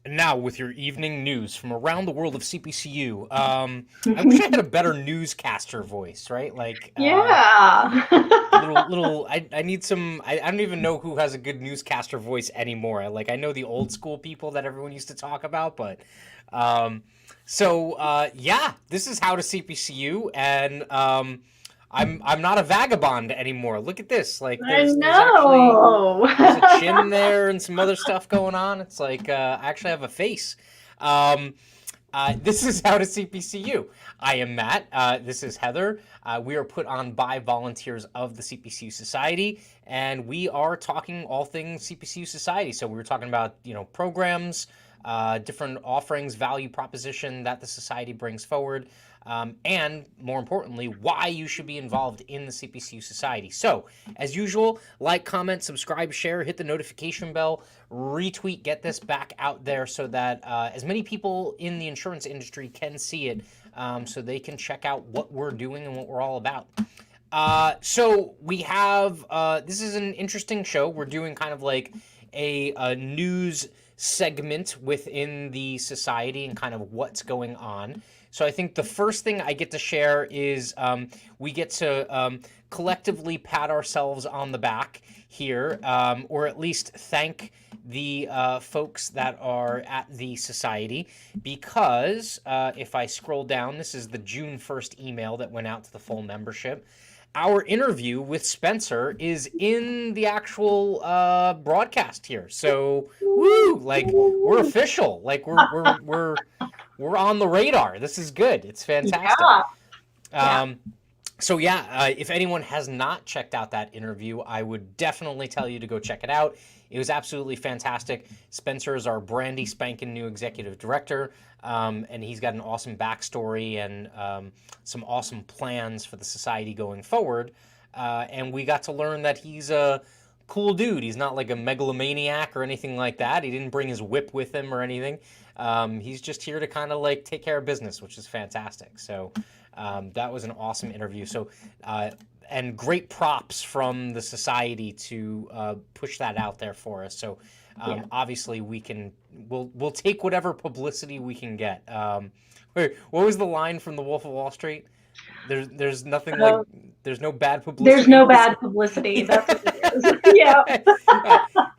And now with your evening news from around the world of CPCU. I wish I had a better newscaster voice, right? Like Yeah. little. I need some. I don't even know who has a good newscaster voice anymore. I know the old school people that everyone used to talk about, but um, yeah, this is how to CPCU, and I'm not a vagabond anymore. Look at this. Like I there's actually know. there's a chin there and some other stuff going on. It's like I actually have a face. Um, this is how to CPCU. I am Matt. This is Heather. We are put on by volunteers of the CPCU Society, and we are talking all things CPCU Society. So we were talking about programs, different offerings, value proposition that the society brings forward, and more importantly, why you should be involved in the CPCU Society. So, as usual, like, comment, subscribe, share, hit the notification bell, retweet, get this back out there so that as many people in the insurance industry can see it, so they can check out what we're doing and what we're all about. So we have this is an interesting show. We're doing kind of like a news segment within the society and kind of what's going on. So I think the first thing I get to share is we get to collectively pat ourselves on the back here, or at least thank the folks that are at the society, because if I scroll down, this is the June 1st email that went out to the full membership. Our interview with Spencer is in the actual broadcast here. So, woo! Like we're official. Like we're on the radar. This is good. It's fantastic. Yeah. Yeah. Um, so yeah, if anyone has not checked out that interview, I would definitely tell you to go check it out. It was absolutely fantastic. Spencer is our brandy spanking new executive director, and he's got an awesome backstory and some awesome plans for the society going forward. And we got to learn that he's a cool dude. He's not like a megalomaniac or anything like that. He didn't bring his whip with him or anything. He's just here to kind of like take care of business, which is fantastic. So that was an awesome interview. So, and great props from the society to push that out there for us. So, Yeah. obviously, we'll take whatever publicity we can get. Wait, what was the line from The Wolf of Wall Street? There's nothing like Uh, there's no bad there's publicity. no bad publicity. That's what it is. Yeah.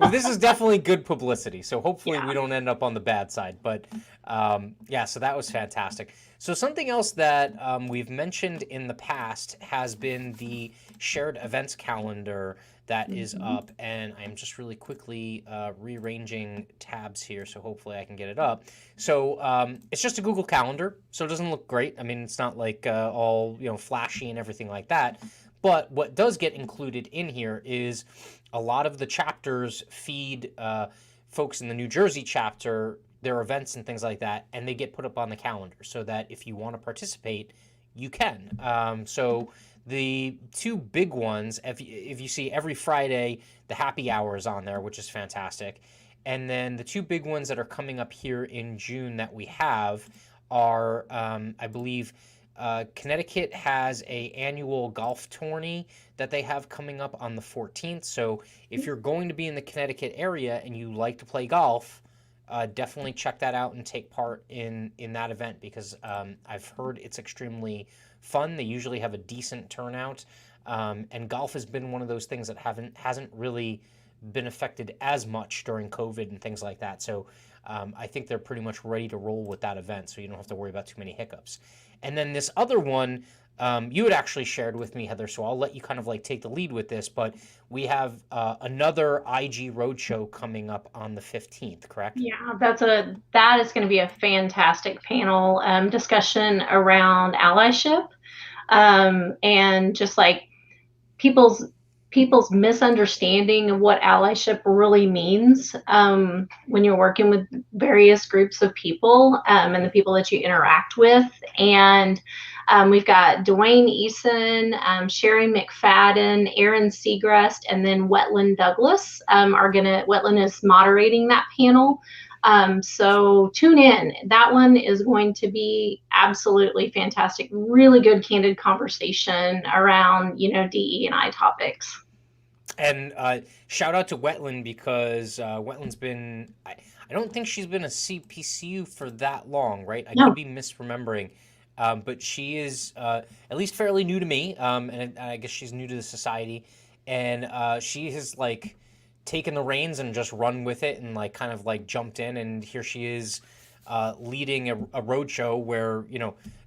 Well, this is definitely good publicity, so hopefully Yeah. we don't end up on the bad side. But yeah, so that was fantastic. So something else that we've mentioned in the past has been the shared events calendar that is Mhm. up, and I'm just really quickly rearranging tabs here, so hopefully I can get it up. So it's just a Google Calendar, so it doesn't look great. I mean, it's not like all flashy and everything like that. But what does get included in here is a lot of the chapters feed folks in the New Jersey chapter their events and things like that, and they get put up on the calendar so that if you want to participate, you can. So the two big ones, if you see every Friday, the happy hour is on there, which is fantastic. And then the two big ones that are coming up here in June that we have are, I believe, Connecticut has a annual golf tourney that they have coming up on the 14th. So if you're going to be in the Connecticut area and you like to play golf, definitely check that out and take part in that event, because I've heard it's extremely fun. They usually have a decent turnout, and golf has been one of those things that hasn't really been affected as much during COVID and things like that. So I think they're pretty much ready to roll with that event, so you don't have to worry about too many hiccups. And then this other one, you had actually shared with me, Heather, so I'll let you kind of like take the lead with this, but we have another IG Roadshow coming up on the 15th, correct? Yeah, that is going to be a fantastic panel discussion around allyship, and just like people's people's misunderstanding of what allyship really means when you're working with various groups of people, and the Yep. people that you interact with. And we've got Dwayne Eason, Sherry McFadden, Aaron Segrest, and then Wetland Douglas Wetland is moderating that panel. So tune in. That one is going to be absolutely fantastic. Really good, candid conversation around, DE and I topics. And shout out to Wetland, because Wetland's been. I don't think she's been a CPCU for that long, right? I could No. be misremembering. But she is at least fairly new to me, and I guess she's new to the society, and she has like taken the reins and just run with it and like kind of like jumped in, and here she is leading a road show where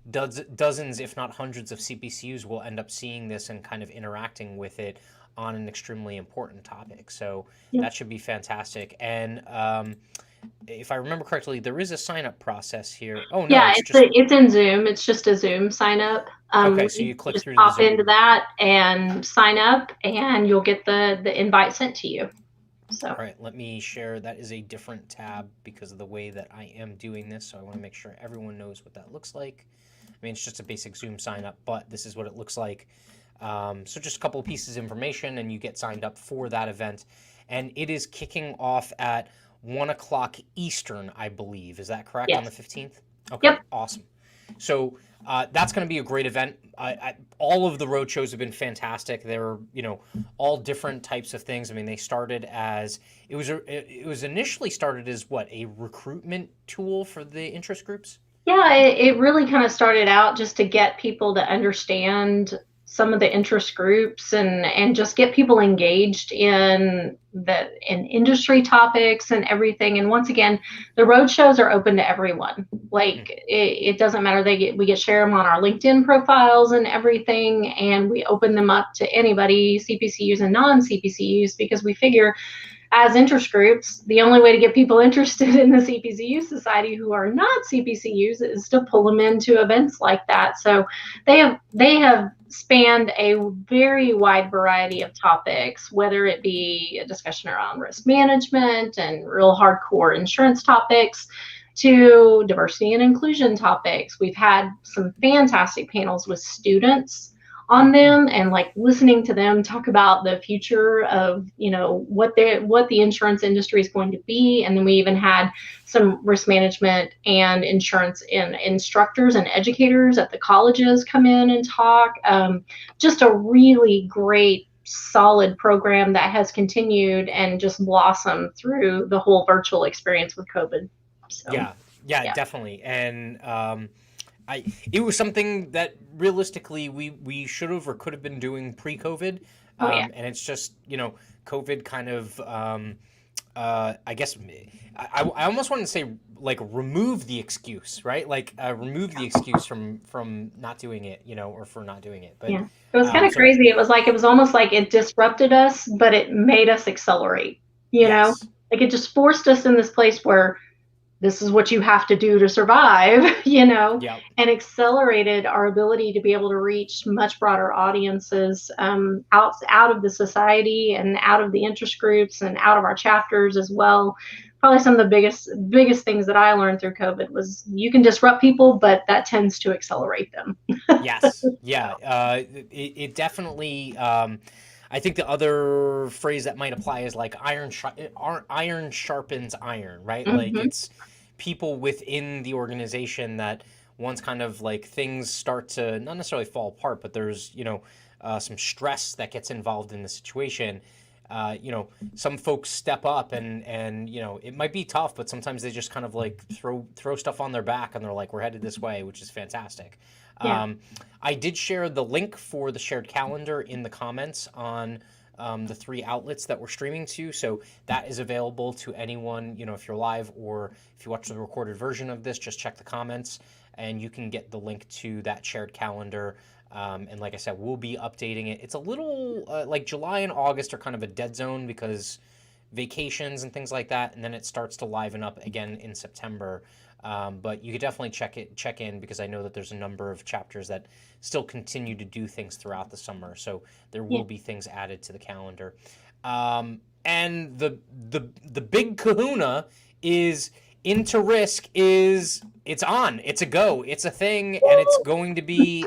dozens, if not hundreds, of CPCUs will end up seeing this and kind of interacting with it on an extremely important topic. So Yeah. that should be fantastic. And if I remember correctly, there is a sign up process here. Oh no, Yeah, it's just it's in Zoom. It's just a Zoom sign up. okay. So You you click just through to the pop Zoom. into that and sign up, and you'll get the invite sent to you. So All right, let me share. That is a different tab because of the way that I am doing this. So I want to make sure everyone knows what that looks like. I mean, it's just a basic Zoom sign up, but this is what it looks like. So just a couple of pieces of information, and you get signed up for that event. And it is kicking off at 1 o'clock Eastern, I believe. Is that correct on the yes. 15th? Okay, Yep. awesome. So that's going to be a great event. All of the road shows have been fantastic. They're all different types of things. I mean, they started as it was initially started as what, a recruitment tool for the interest groups. Yeah, it really kind of started out just to get people to understand some of the interest groups and just get people engaged in industry topics and everything. And once again, the road shows are open to everyone. Like it doesn't matter. We get share them on our LinkedIn profiles and everything, and we open them up to anybody, CPCUs and non-CPCUs, because we figure as interest groups, the only way to get people interested in the CPCU Society who are not CPCUs is to pull them into events like that. So they have spanned a very wide variety of topics, whether it be a discussion around risk management and real hardcore insurance topics to diversity and inclusion topics. We've had some fantastic panels with students on them and like listening to them talk about the future of what the insurance industry is going to be. And then we even had some risk management and insurance instructors and educators at the colleges come in and talk. Just a really great solid program that has continued and just blossomed through the whole virtual experience with COVID. So Yeah, definitely. And it was something that realistically we should have or could have been doing pre-COVID, oh yeah. and it's just COVID kind of I guess I almost want to say like remove the excuse, right? Like remove the excuse from not doing it, or for not doing it. But Yeah, it was kind of so crazy. It was almost like it disrupted us, but it made us accelerate. yes, Like it just forced us in this place where this is what you have to do to survive, yeah, and accelerated our ability to be able to reach much broader audiences out of the society and out of the interest groups and out of our chapters as well. Probably some of the biggest things that I learned through COVID was you can disrupt people, but that tends to accelerate them. yes, yeah. It definitely. I think the other phrase that might apply is like iron sharpens iron, right? Like Mm-hmm. it's people within the organization that once kind of like things start to not necessarily fall apart, but there's some stress that gets involved in the situation. Some folks step up and it might be tough, but sometimes they just kind of like throw stuff on their back and they're like, we're headed this way, which is fantastic. Yeah. I did share the link for the shared calendar in the comments on the 3 outlets that we're streaming to. So that is available to anyone, if you're live or if you watch the recorded version of this, just check the comments and you can get the link to that shared calendar. And like I said, we'll be updating it. It's a little like July and August are kind of a dead zone because vacations and things like that, and then it starts to liven up again in September. But you could definitely check in because I know that there's a number of chapters that still continue to do things throughout the summer. So there Yeah. will be things added to the calendar. And the big kahuna is IN2RISK it's on. It's a go. It's a thing, and it's going to be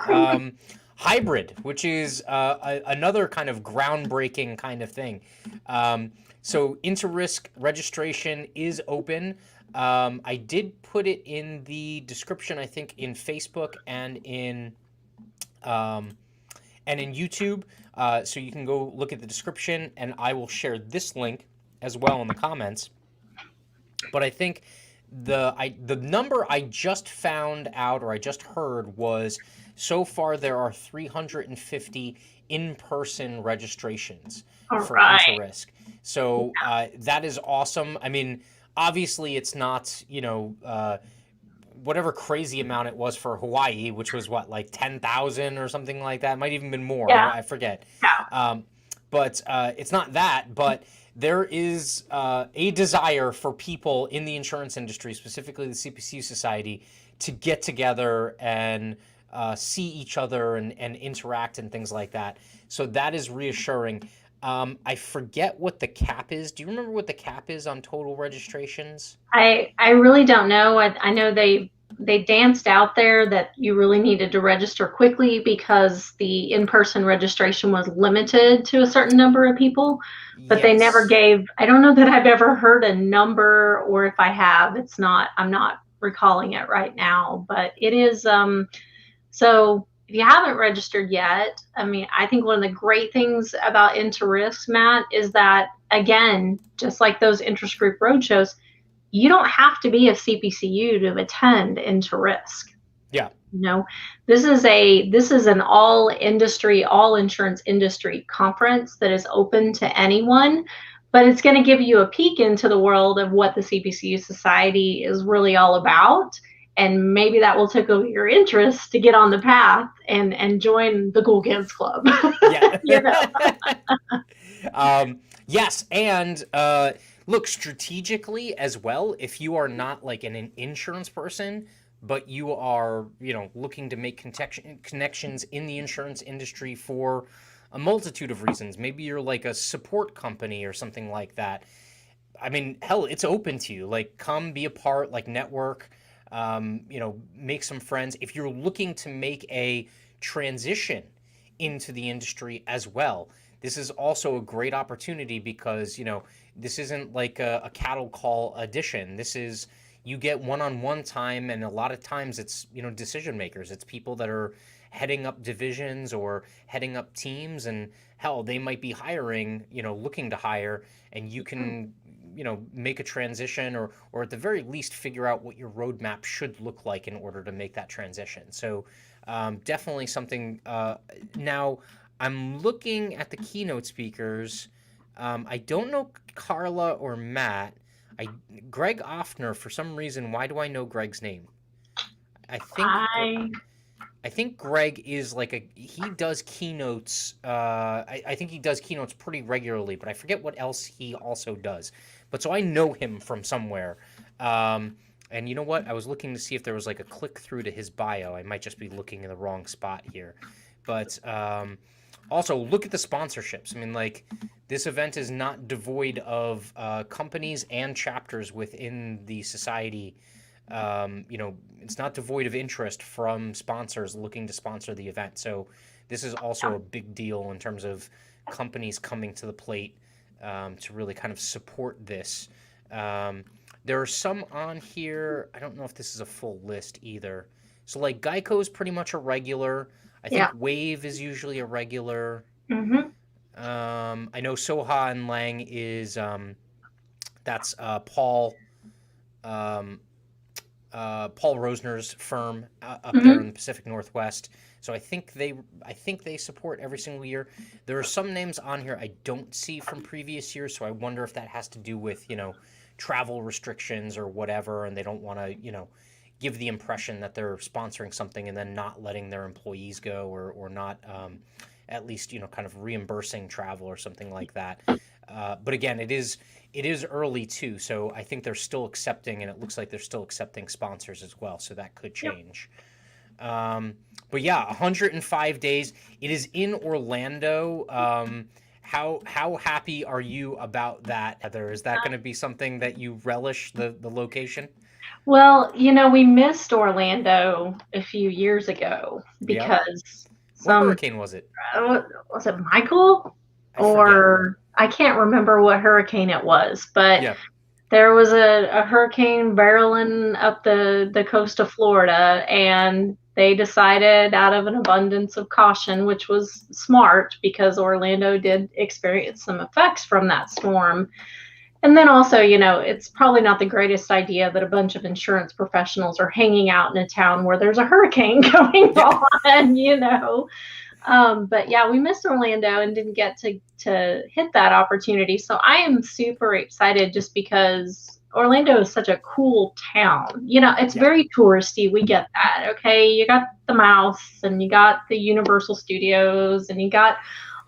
hybrid, which is another kind of groundbreaking kind of thing. So IN2RISK registration is open. I did put it in the description, I think, in Facebook and in YouTube. So you can go look at the description, and I will share this link as well in the comments. But I think the number I just found out or I just heard was so far there are 350 in-person registrations All for right. IN2RISK. So that is awesome. I mean, obviously it's not, whatever crazy amount it was for Hawaii, which was what, like 10,000 or something like that. It might even been more. Yeah. I forget. Yeah. Um, but it's not that. But there is a desire for people in the insurance industry, specifically the CPCU Society, to get together and see each other and interact and things like that. So that is reassuring. I forget what the cap is. Do you remember what the cap is on total registrations? I really don't know. I know they danced out there that you really needed to register quickly because the in-person registration was limited to a certain number of people, but they never Yes. gave, I don't know that I've ever heard a number, or if I have, I'm not recalling it right now, but it is so if you haven't registered yet, I mean, I think one of the great things about IN2RISK, Matt, is that again, just like those interest group roadshows, you don't have to be a CPCU to attend IN2RISK. Yeah. You know, this is an all industry, all insurance industry conference that is open to anyone, but it's going to give you a peek into the world of what the CPCU Society is really all about. And maybe that will tickle your interest to get on the path and join the Cool Kids Club. Yeah. You know? Yes, and look, strategically as well, if you are not like an insurance person, but you are, looking to make connections in the insurance industry for a multitude of reasons. Maybe you're like a support company or something like that. I mean, hell, it's open to you. Like, come be a part, like, network, make some friends. If you're looking to make a transition into the industry as well, this is also a great opportunity because, this isn't like a cattle call edition. This is, you get one-on-one time, and a lot of times it's, decision makers. It's people that are heading up divisions or heading up teams, and hell, they might be hiring, looking to hire, and you can make a transition or at the very least figure out what your roadmap should look like in order to make that transition. So definitely something. Now I'm looking at the keynote speakers. I don't know Carla or Matt. Greg Offner, for some reason. Why do I know Greg's name? I think I I think Greg is like he does keynotes. I think he does keynotes pretty regularly, but I forget what else he also does. But so I know him from somewhere. And you know what? I was looking to see if there was like a click through to his bio. I might just be looking in the wrong spot here. But also look at the sponsorships. I mean, like, this event is not devoid of companies and chapters within the society. It's not devoid of interest from sponsors looking to sponsor the event. So this is also a big deal in terms of companies coming to the plate to really kind of support this. There are some on here. I don't know if this is a full list either. So like Geico is pretty much a regular. I think Yeah. Wave is usually a regular. Mm-hmm. I know Soha and Lang is that's Paul. Paul Rosner's firm up there in Mm-hmm. the Pacific Northwest. So I think they support every single year. There are some names on here I don't see from previous years, so I wonder if that has to do with travel restrictions or whatever, and they don't want to give the impression that they're sponsoring something and then not letting their employees go or not at least kind of reimbursing travel or something like that. But again, it is early too, so I think they're still accepting, and it looks like they're still accepting sponsors as well. So that could Yep. change. But yeah, 105 days. It is in Orlando. How happy are you about that, Heather? Is that going to be something that you relish, the location? Well, we missed Orlando a few years ago Yep. because What some hurricane was it? was it Michael, I forget. or I can't remember what hurricane it was, but Yeah. there was a hurricane barreling up the coast of Florida, and they decided, out of an abundance of caution, which was smart because Orlando did experience some effects from that storm, And then also, it's probably not the greatest idea that a bunch of insurance professionals are hanging out in a town where there's a hurricane going Yeah. on. But yeah, we missed Orlando and didn't get to hit that opportunity. So I am super excited just because Orlando is such a cool town. It's Yeah. very touristy. We get that. Okay. You got the mouse and you got the Universal Studios and you got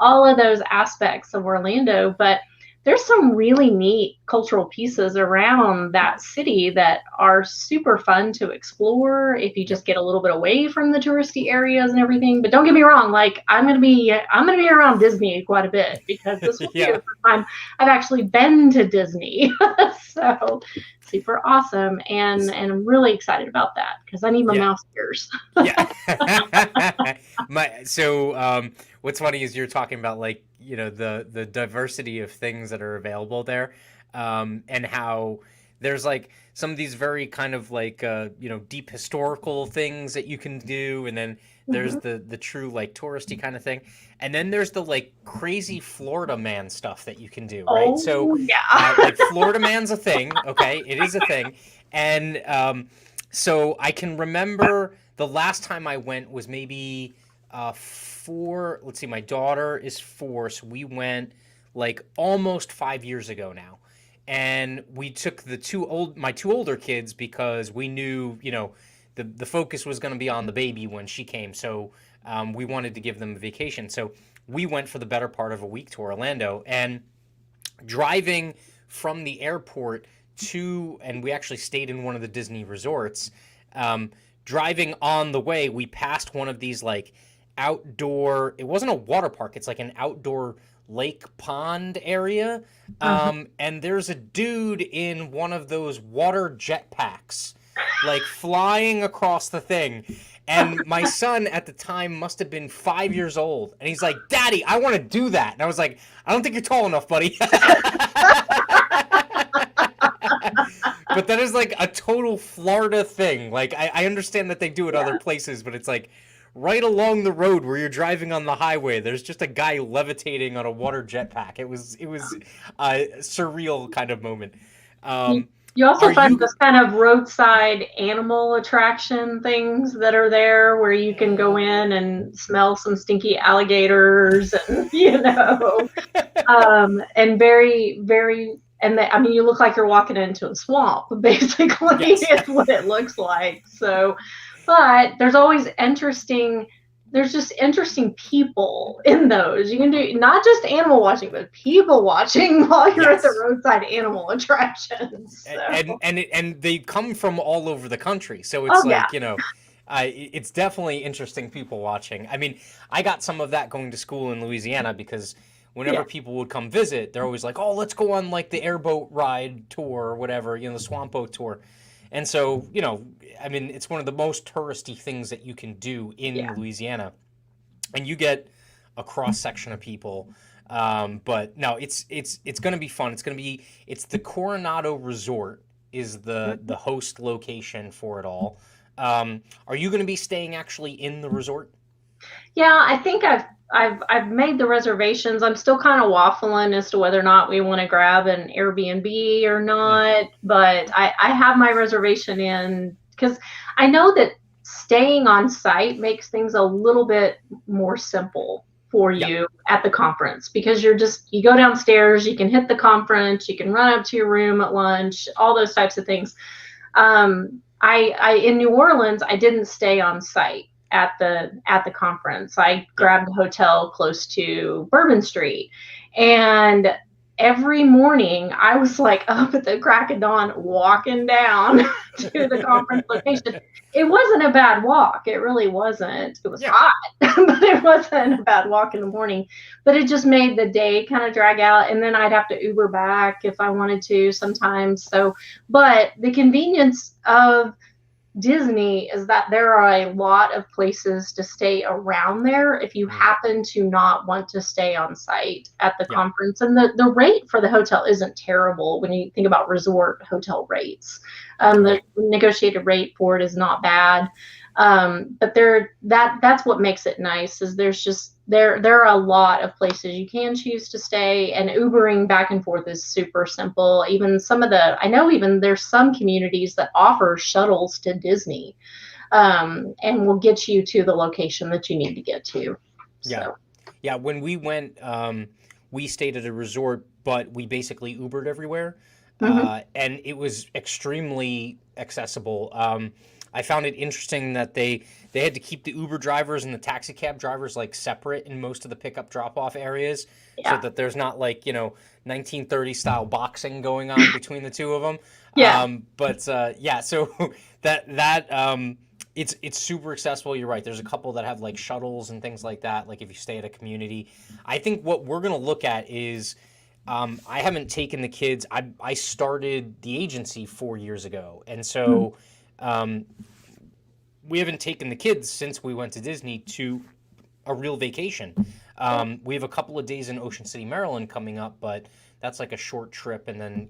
all of those aspects of Orlando, but there's some really neat cultural pieces around that city that are super fun to explore if you Yep. just get a little bit away from the touristy areas and everything. But don't get me wrong, like I'm gonna be around Disney quite a bit because this will be the Yeah. first time I've actually been to Disney. So super awesome, and I'm really excited about that because I need my Yeah. mouse ears. Yeah. What's funny is you're talking about like, the diversity of things that are available there, and how there's like some of these very kind of like deep historical things that you can do, and then there's Mhm. the true like touristy kind of thing, and then there's the like crazy Florida man stuff that you can do, right? So, Oh yeah. like Florida man's a thing, okay? It is a thing, and so I can remember the last time I went was maybe four. Let's see, my daughter is four, so we went like almost 5 years ago now, and we took my two older kids because we knew, the focus was going to be on the baby when she came, so we wanted to give them a vacation. So we went for the better part of a week to Orlando, and driving from the airport and we actually stayed in one of the Disney resorts. Driving on the way, we passed one of these like outdoor, it wasn't a water park, it's like an outdoor lake pond area. Uh-huh. And there's a dude in one of those water jetpacks, like flying across the thing. And my son at the time must have been 5 years old. And he's like, Daddy, I want to do that. And I was like, I don't think you're tall enough, buddy. But that is like a total Florida thing. Like, I understand that they do it other Yeah. places, but it's like right along the road where you're driving on the highway, there's just a guy levitating on a water jetpack. It was a surreal kind of moment. You, Um, you also are find you? this kind of roadside animal attraction things that are there where you can go in and smell some stinky alligators and, and very, very, I mean, you look like you're walking into a swamp, basically, Yes. is what it looks like. So, but there's just interesting people in those. You can do not just animal watching, but people watching while you're at the Yes. roadside animal attractions. So, And they come from all over the country, so oh it's yeah, like, it's definitely interesting people watching. I mean, I got some of that going to school in Louisiana because yeah, whenever people would come visit, they're always like, "Oh, let's go on like the airboat ride tour or whatever, the swamp boat tour." And so, I mean, it's one of the most touristy things that you can do in yeah. Louisiana, and you get a cross section of people. But no, it's going to be fun. It's the Coronado Resort is the host location for it all. Are you going to be staying actually in the resort? Yeah, I think I've made the reservations. I'm still kind of waffling as to whether or not we want to grab an Airbnb or Mm, not, but I have my reservation in because I know that staying on site makes things a little bit more simple for yeah, you at the conference because you go downstairs, you can hit the conference, you can run up to your room at lunch, all those types of things. I in New Orleans, I didn't stay on site at the conference. I yeah, grabbed a hotel close to Bourbon Street, and every morning I was like up at the crack of dawn walking down to the conference location. It wasn't a bad walk. It really wasn't. It was yeah. hot, but it wasn't a bad walk in the morning. But it just made the day kind of drag out. And then I'd have to Uber back if I wanted to sometimes. So, but the convenience of Disney is that there are a lot of places to stay around there if you Mm, happen to not want to stay on site at the yeah. conference. And the rate for the hotel isn't terrible when you think about resort hotel rates. The Right. negotiated rate for it is not bad. But that's what makes it nice, is there are a lot of places you can choose to stay, and Ubering back and forth is super simple. Even I know even there's some communities that offer shuttles to Disney, and will get you to the location that you need to get to. Yeah. So. Yeah, when we went, we stayed at a resort, but we basically Ubered everywhere, Mhm. and it was extremely accessible. I found it interesting that they had to keep the Uber drivers and the taxi cab drivers like separate in most of the pickup drop off areas, so Yeah. that there's not like 1930s style boxing going on between the two of them. Yeah. But yeah, so that it's super accessible. You're right. There's a couple that have like shuttles and things like that. Like if you stay at a community, I think what we're gonna look at is I haven't taken the kids. I started the agency 4 years ago, and Mhm. so um, we haven't taken the kids since we went to Disney to a real vacation. We have a couple of days in Ocean City, Maryland coming up, but that's like a short trip, and then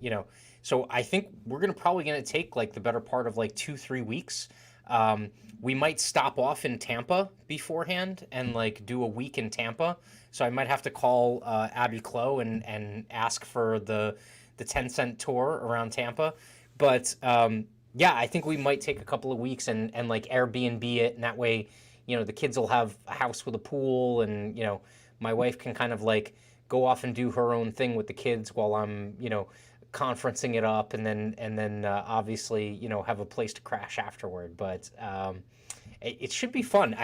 so I think we're probably gonna take like the better part of like 2-3 weeks. Um, we might stop off in Tampa beforehand and like do a week in Tampa. So I might have to call Abby Clow and ask for the 10-cent tour around Tampa. But yeah, I think we might take a couple of weeks and like Airbnb it, and that way, the kids will have a house with a pool, and my wife can kind of like go off and do her own thing with the kids while I'm conferencing it up, and then obviously have a place to crash afterward. But it should be fun.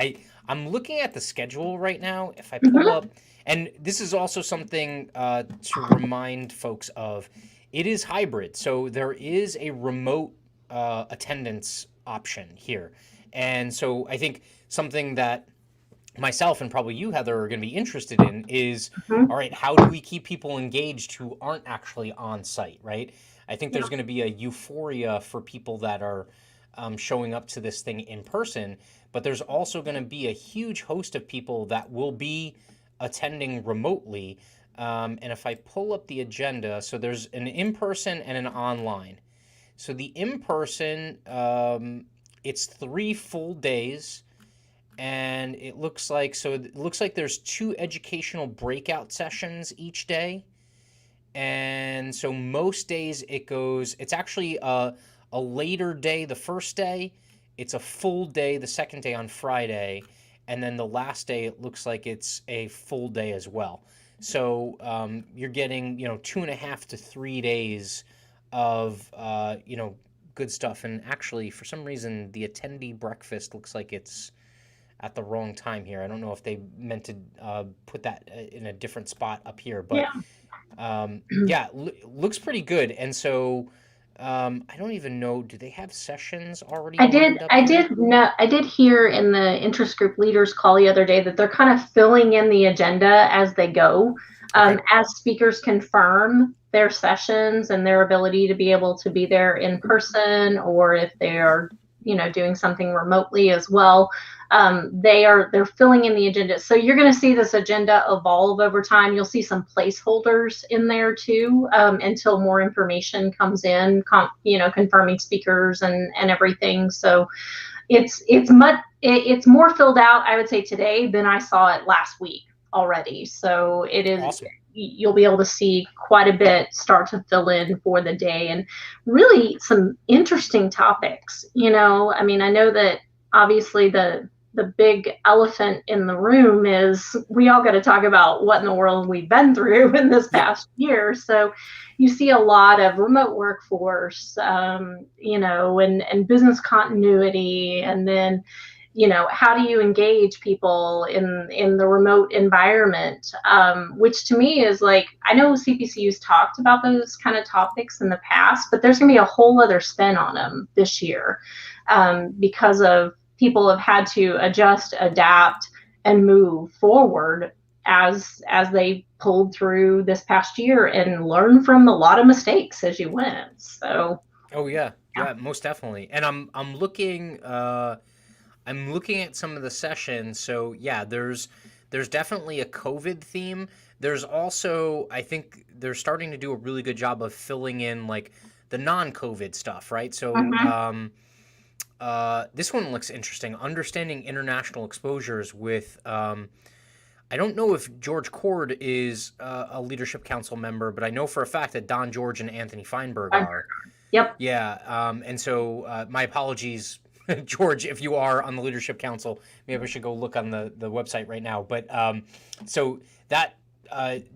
I'm looking at the schedule right now. If I pull Mhm. up, and this is also something to remind folks of, it is hybrid. So there is a remote attendance option here, and so I think something that myself and probably you, Heather, are going to be interested in is, Mhm. all right, how do we keep people engaged who aren't actually on site, right? I think Yeah. there's going to be a euphoria for people that are showing up to this thing in person, but there's also going to be a huge host of people that will be attending remotely. And if I pull up the agenda, so there's an in person and an online. So the in person, it's 3 full days, and it looks like there's two educational breakout sessions each day. And so most days it's actually a later day the first day, it's a full day the second day on Friday, and then the last day it looks like it's a full day as well. So you're getting 2.5 to 3 days of good stuff. And actually, for some reason, the attendee breakfast looks like it's at the wrong time here. I don't know if they meant to put that in a different spot up here, but Yeah. yeah, looks pretty good. And so I don't even know. Do they have sessions already I did. lined up I here? did know. I did hear in the interest group leaders call the other day that they're kind of filling in the agenda as they go, Okay. as speakers confirm their sessions and their ability to be able to be there in person, or if they are, doing something remotely as well. They're filling in the agenda. So you're going to see this agenda evolve over time. You'll see some placeholders in there too, until more information comes in, confirming speakers and everything. So it's more filled out, I would say, today than I saw it last week already. So it is. Awesome. You'll be able to see quite a bit start to fill in for the day, and really some interesting topics. I mean, I know that obviously the big elephant in the room is we all got to talk about what in the world we've been through in this Yep. past year. So you see a lot of remote workforce, and business continuity, and then how do you engage people in the remote environment, which to me is like, I know CPCU's talked about those kind of topics in the past, but there's going to be a whole other spin on them this year, because of people have had to adjust, adapt, and move forward as they pulled through this past year and learn from a lot of mistakes as you went. So Oh yeah, yeah. yeah, most definitely. And I'm looking at some of the sessions. So yeah, there's definitely a COVID theme. There's also, I think they're starting to do a really good job of filling in like the non-COVID stuff, right? So Mhm. This one looks interesting. Understanding international exposures with. I don't know if George Cord is a leadership council member, but I know for a fact that Don George and Anthony Feinberg are. Yep. Yeah, and so my apologies, George, if you are on the leadership council. Maybe I should go look on the website right now. But so that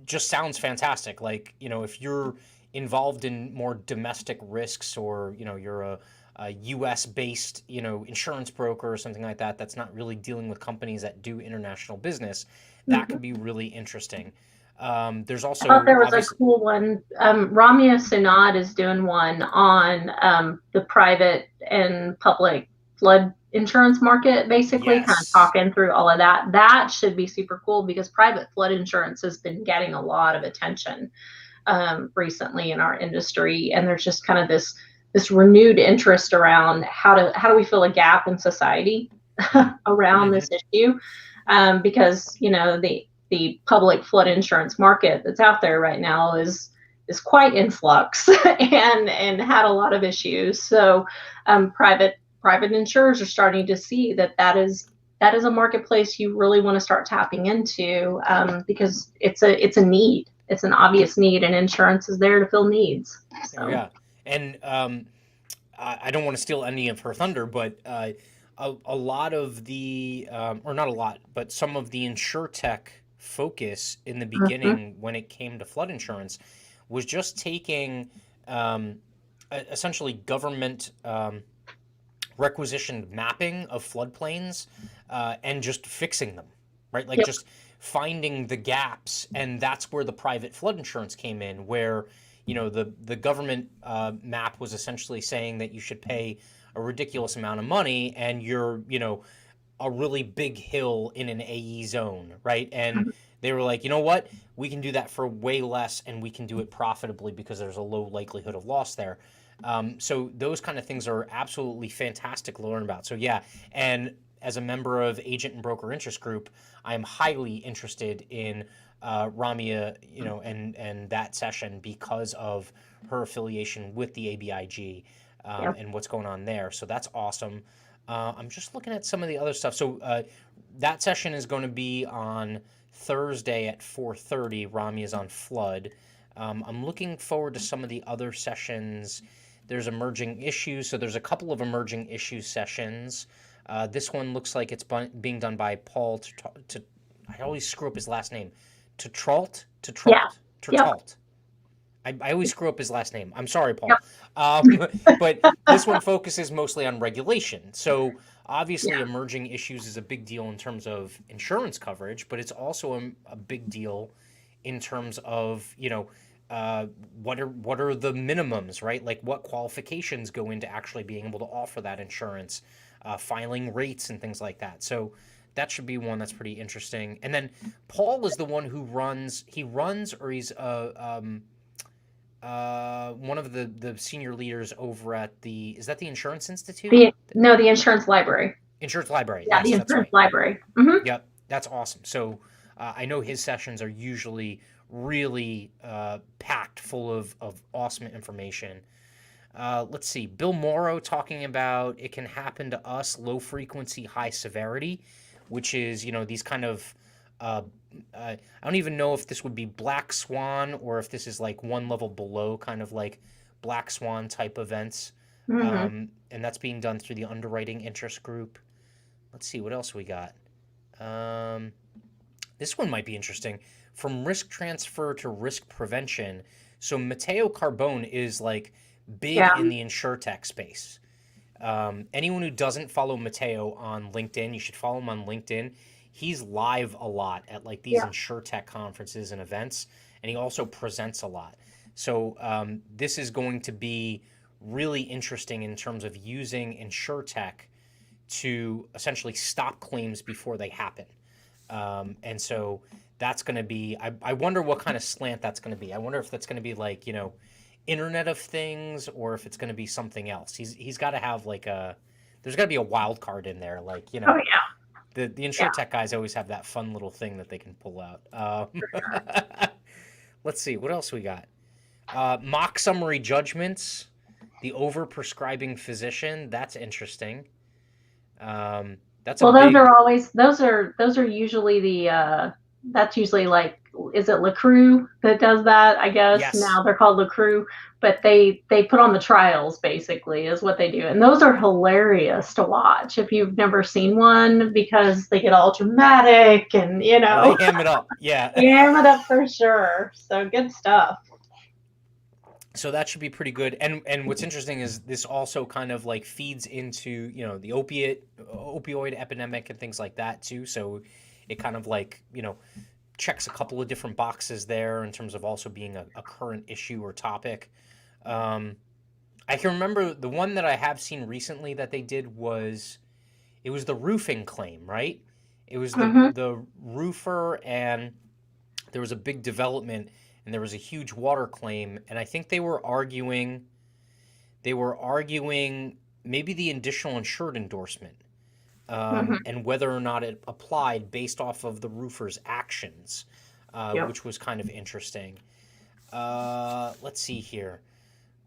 just sounds fantastic. Like, if you're involved in more domestic risks, or you're a U.S. based insurance broker or something like that, that's not really dealing with companies that do international business, that could be really interesting. There's also, I thought there was a cool one. Ramya Sunad is doing one on the private and public flood insurance market, basically, kind of yes. talking through all of that. That should be super cool because private flood insurance has been getting a lot of attention recently in our industry, and there's just kind of this renewed interest around how do we fill a gap in society around this issue, because the public flood insurance market that's out there right now is quite in flux and had a lot of issues. So private insurers are starting to see that is a marketplace you really want to start tapping into, because it's a need. It's an obvious need, and insurance is there to fill needs. So. Oh, yeah. And I don't want to steal any of her thunder, but a lot of the, or not a lot, but some of the InsurTech focus in the beginning when it came to flood insurance was just taking essentially government requisitioned mapping of floodplains and just fixing them, right? Like just finding the gaps. And that's where the private flood insurance came in, where the government map was essentially saying that you should pay a ridiculous amount of money and you're a really big hill in an AE zone, right? And they were like, you know what? We can do that for way less, and we can do it profitably because there's a low likelihood of loss there. So those kind of things are absolutely fantastic to learn about. So yeah, and as a member of Agent and Broker Interest Group, I am highly interested in Ramya, and that session because of her affiliation with the ABIG and what's going on there. So that's awesome. I'm just looking at some of the other stuff. So that session is going to be on Thursday at 4:30. Ramya's on flood. I'm looking forward to some of the other sessions. There's emerging issues. So there's a couple of emerging issue sessions. This one looks like it's being done by Paul. I always screw up his last name. Tetrault. I always screw up his last name. I'm sorry, Paul. But this one focuses mostly on regulation. So obviously emerging issues is a big deal in terms of insurance coverage, but it's also a big deal in terms of, what are the minimums, right? Like what qualifications go into actually being able to offer that insurance, filing rates and things like that. So that should be one that's pretty interesting. And then Paul is the one who runs, or he's one of the senior leaders over at is that the Insurance Institute? The Insurance Library. Insurance Library. Yeah, yes, the Insurance Library. Yep, that's awesome. So I know his sessions are usually really packed full of awesome information. Let's see, Bill Morrow talking about it can happen to us, low frequency, high severity, which is, these kind of, I don't even know if this would be black swan or if this is like one level below, kind of like black swan type events. And that's being done through the underwriting interest group. Let's see, what else we got? This one might be interesting. From risk transfer to risk prevention. So Matteo Carbone is like big in the InsurTech space. Anyone who doesn't follow Matteo on LinkedIn, you should follow him on LinkedIn. He's live a lot at like these InsurTech conferences and events, and he also presents a lot. So this is going to be really interesting in terms of using InsurTech to essentially stop claims before they happen. And so that's going to be, I wonder what kind of slant that's going to be. I wonder if that's going to be like, Internet of Things, or if it's going to be something else. He's got to have like there's got to be a wild card in there, like, the InsurTech guys always have that fun little thing that they can pull out. Let's see, what else we got? Mock summary judgments, the overprescribing physician. That's interesting. That's a Well, those big are always those are usually the that's usually like, is it LaCrue that does that? I guess yes. now they're called LaCrue, but they put on the trials basically is what they do, and those are hilarious to watch if you've never seen one because they get all dramatic and Oh, they ham it up. Yeah. jam it up for sure. So good stuff. So that should be pretty good. And what's interesting is this also kind of like feeds into, the opioid epidemic and things like that too. So it kind of like, checks a couple of different boxes there in terms of also being a current issue or topic. Um, I can remember the one that I have seen recently that they did was it was the roofing claim, right? It was the Mm-hmm. the roofer, and there was a big development, and there was a huge water claim, and I think they were arguing maybe the additional insured endorsement, Mm-hmm. and whether or not it applied based off of the roofer's actions, Yep. which was kind of interesting. Let's see here.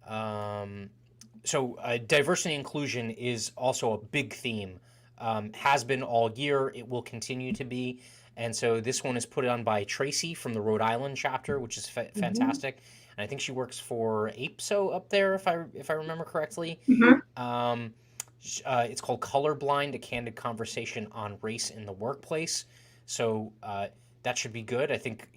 Um, so diversity and inclusion is also a big theme. Has been all year. It will continue to be. And so this one is put on by Tracy from the Rhode Island chapter, which is Mm-hmm. fantastic. And I think she works for APSO up there, if I remember correctly. Mm-hmm. Um, it's called Colorblind: A Candid Conversation on Race in the Workplace. So that should be good. I think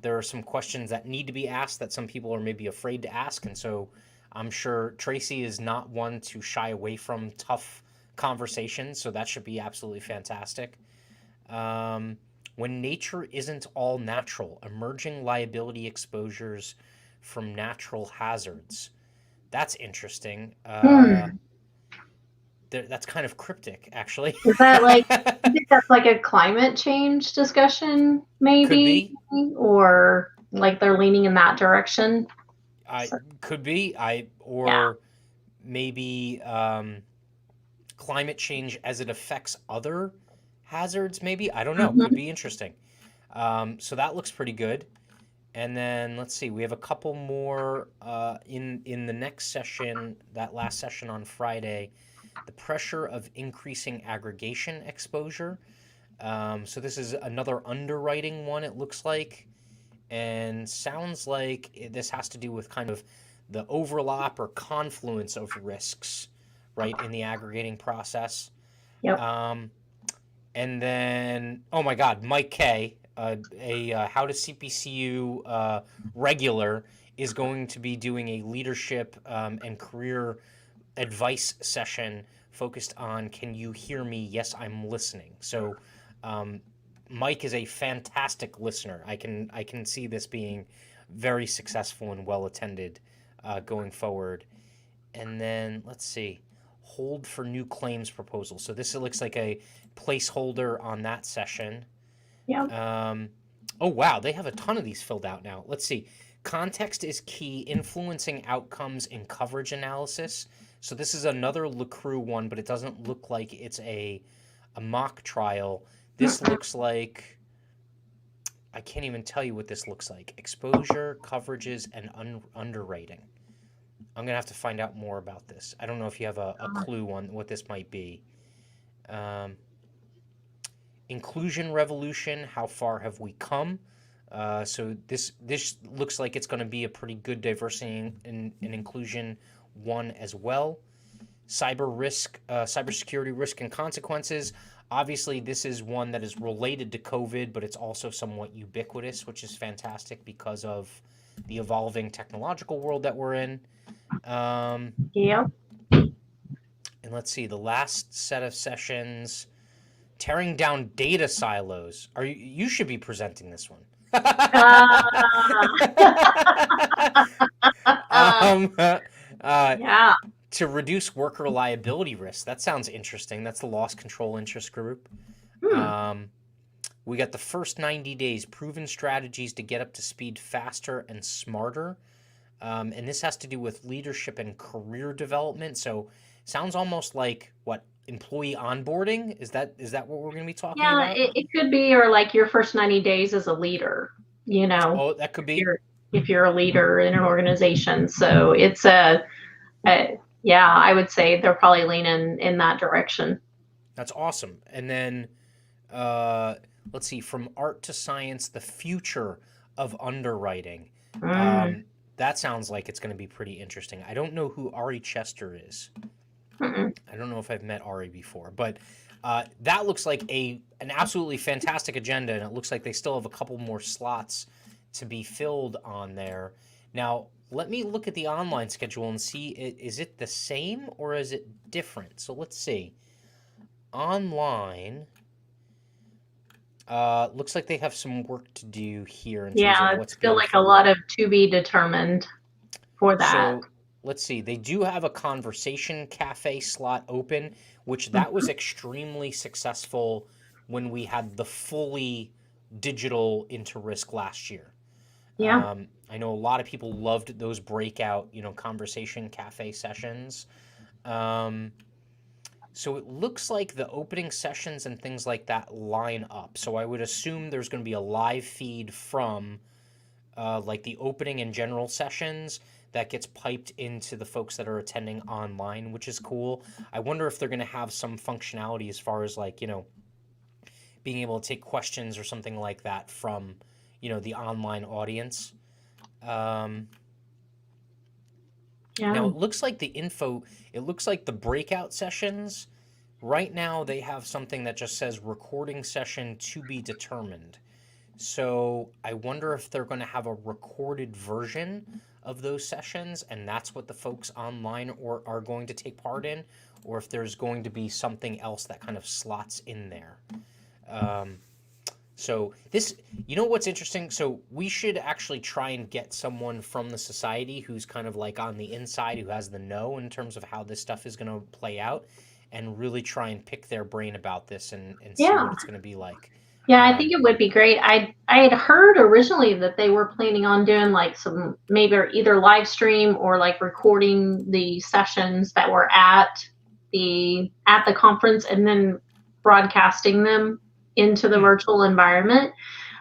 there are some questions that need to be asked that some people are maybe afraid to ask, and so I'm sure Tracy is not one to shy away from tough conversations. So that should be absolutely fantastic. Um, when nature isn't all natural, emerging liability exposures from natural hazards. That's interesting. Hmm. That's kind of cryptic, actually. Is that like, you think that's like a climate change discussion, Could maybe? be. Or like they're leaning in that direction? I So, could be. I yeah. or maybe climate change as it affects other hazards. Maybe I don't know. Could Hmm. be interesting. So that looks pretty good. And then let's see. We have a couple more in the next session. That last session on Friday. The pressure of increasing aggregation exposure. So this is another underwriting one. It looks like, and sounds like this has to do with kind of the overlap or confluence of risks, right, in the aggregating process. Yep. Um, and then, oh my God, Mike K, a How to CPCU regular, is going to be doing a leadership and career advice session focused on "Can you hear me? Yes, I'm listening." So, um, Mike is a fantastic listener. I can see this being very successful and well attended going forward. And then let's see, hold for new claims proposals. So this looks like a placeholder on that session. Yep. Um, oh wow, they have a ton of these filled out now. Let's see. Context is key, influencing outcomes in coverage analysis. So this is another LaCrue one, but it doesn't look like it's a mock trial. This looks like I can't even tell you what this looks like. Exposure, coverages, and underwriting. I'm gonna have to find out more about this. I don't know if you have a clue on what this might be. Um, Inclusion revolution. How far have we come? So this looks like it's going to be a pretty good diversity and inclusion one as well. Cybersecurity risk and consequences. Obviously, this is one that is related to COVID, but it's also somewhat ubiquitous, which is fantastic because of the evolving technological world that we're in. Um, Yep. and let's see, the last set of sessions, tearing down data silos. You should be presenting this one. Uh, um, uh, yeah. to reduce worker liability risk. That sounds interesting. That's the loss control interest group. Hmm. Um, we got the first 90 days proven strategies to get up to speed faster and smarter. And this has to do with leadership and career development. So sounds almost like what employee onboarding is that what we're going to be talking Yeah, about? it could be, or like your first 90 days as a leader, you know, Oh, that could if be. you're a leader in an organization. So it's yeah, I would say they're probably leaning in that direction. That's awesome. And then uh, let's see, from art to science, the future of underwriting. Mm, Um, that sounds like it's going to be pretty interesting. I don't know who Ari Chester is. mm-mm. I don't know if I've met Ari before, but that looks like an absolutely fantastic agenda, and it looks like they still have a couple more slots to be filled on there. Now, let me look at the online schedule and see, is it the same or is it different? So let's see. Online, looks like they have some work to do here in terms of Yeah, what's it's still being like a filled lot out. of to be determined for that. So let's see. They do have a conversation cafe slot open, which that was Mhm. extremely successful when we had the fully digital IN2RISK last year. Yeah, I know a lot of people loved those breakout, conversation cafe sessions. Um, so it looks like the opening sessions and things like that line up. So I would assume there's going to be a live feed from like the opening and general sessions that gets piped into the folks that are attending online, which is cool. I wonder if they're going to have some functionality as far as like, being able to take questions or something like that from, the online audience. Um, yeah. Now it looks like the breakout sessions, right now they have something that just says recording session to be determined. So I wonder if they're going to have a recorded version of those sessions, and that's what the folks online or are going to take part in, or if there's going to be something else that kind of slots in there. Um, so this, what's interesting? So we should actually try and get someone from the society who's kind of like on the inside, who has the know in terms of how this stuff is going to play out, and really try and pick their brain about this and see Yeah. what it's going to be like. Yeah, I think Um, it would be great. I had heard originally that they were planning on doing like some maybe either live stream or like recording the sessions that were at the conference and then broadcasting them into the hmm. virtual environment.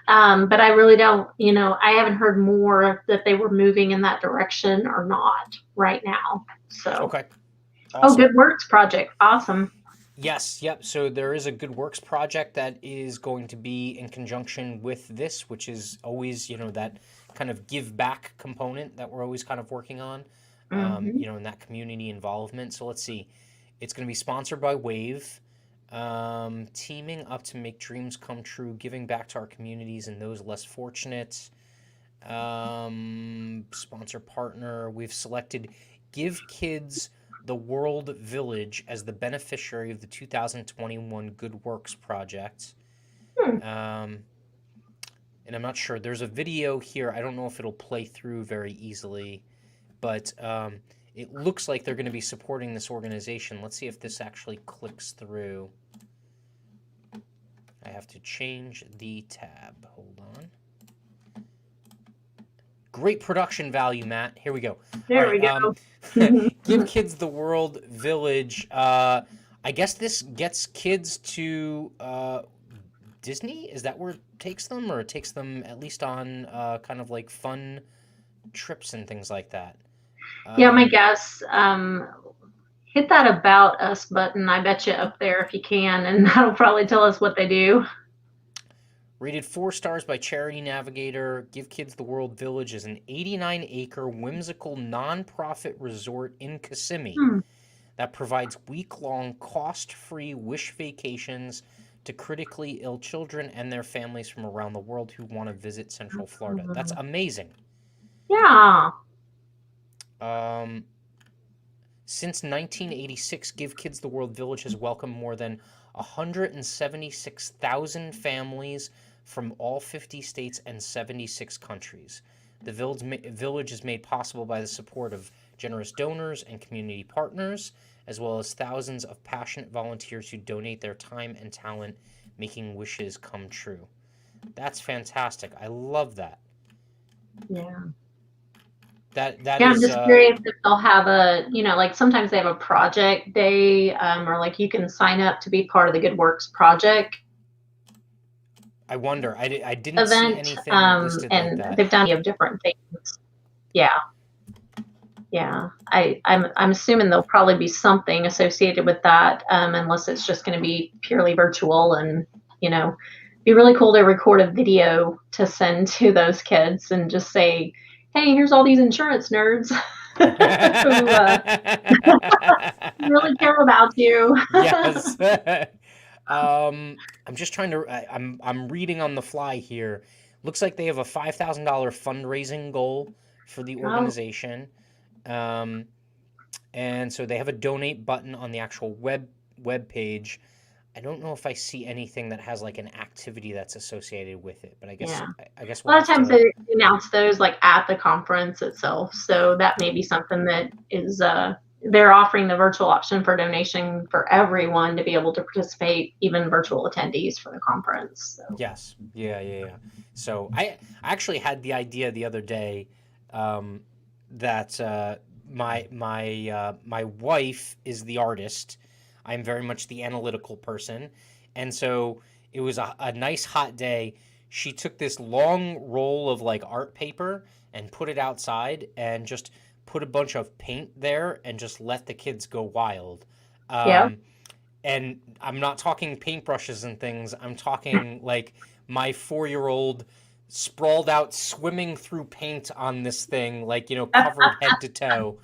But I really don't, I haven't heard more that they were moving in that direction or not right now. So, Okay. oh, Awesome. good works project. Awesome. Yes, yep. So there is a Good Works project that is going to be in conjunction with this, which is always, that kind of give back component that we're always kind of working on, Hmm. in that community involvement. So let's see. It's going to be sponsored by Wave, teaming up to make dreams come true, giving back to our communities and those less fortunate. Sponsor partner, we've selected Give Kids the World Village as the beneficiary of the 2021 Good Works project. Hmm. Um, and I'm not sure. There's a video here. I don't know if it'll play through very easily, but it looks like they're going to be supporting this organization. Let's see if this actually clicks through. I have to change the tab. Hold on. Great production value, Matt. Here we go. All There right. we go. Give Kids the World Village. I guess this gets kids to Disney. Is that where it takes them, or it takes them at least on kind of like fun trips and things like that? Yeah, my Um, guess. Hit that about us button, I bet you, up there if you can, and that'll probably tell us what they do. Rated 4 stars by Charity Navigator, Give Kids the World Village is an 89-acre whimsical nonprofit resort in Kissimmee Hmm. that provides week-long, cost-free wish vacations to critically ill children and their families from around the world who want to visit Central Florida. That's amazing. Yeah. Um, since 1986, Give Kids the World Village has welcomed more than 176,000 families from all 50 states and 76 countries. The village is made possible by the support of generous donors and community partners, as well as thousands of passionate volunteers who donate their time and talent, making wishes come true. That's fantastic. I love that. Yeah. That Yeah, I'm is just curious if they'll have like sometimes they have a project day, or like you can sign up to be part of the Good Works project I wonder. I didn't see event, anything listed like and that. they've done of different things. Yeah. Yeah, I'm assuming there'll probably be something associated with that, unless it's just going to be purely virtual. And be really cool to record a video to send to those kids and just say, "Hey, here's all these insurance nerds who really care about you." Yes. I'm just trying to. I'm reading on the fly here. Looks like they have a $5,000 fundraising goal for the Oh, organization, um, and so they have a donate button on the actual web page. I don't know if I see anything that has like an activity that's associated with it, but yeah. I guess A we'll lot of have times to. they announce those like at the conference itself, so that may be something that is they're offering the virtual option for donation for everyone to be able to participate, even virtual attendees for the conference. So Yes. Yeah. So I actually had the idea the other day, um, that my wife is the artist. I'm very much the analytical person, and so it was a nice hot day. She took this long roll of like art paper and put it outside and just put a bunch of paint there and just let the kids go wild. yeah, Um, and I'm not talking paintbrushes and things. I'm talking like my 4 year old sprawled out swimming through paint on this thing, like, covered head to toe.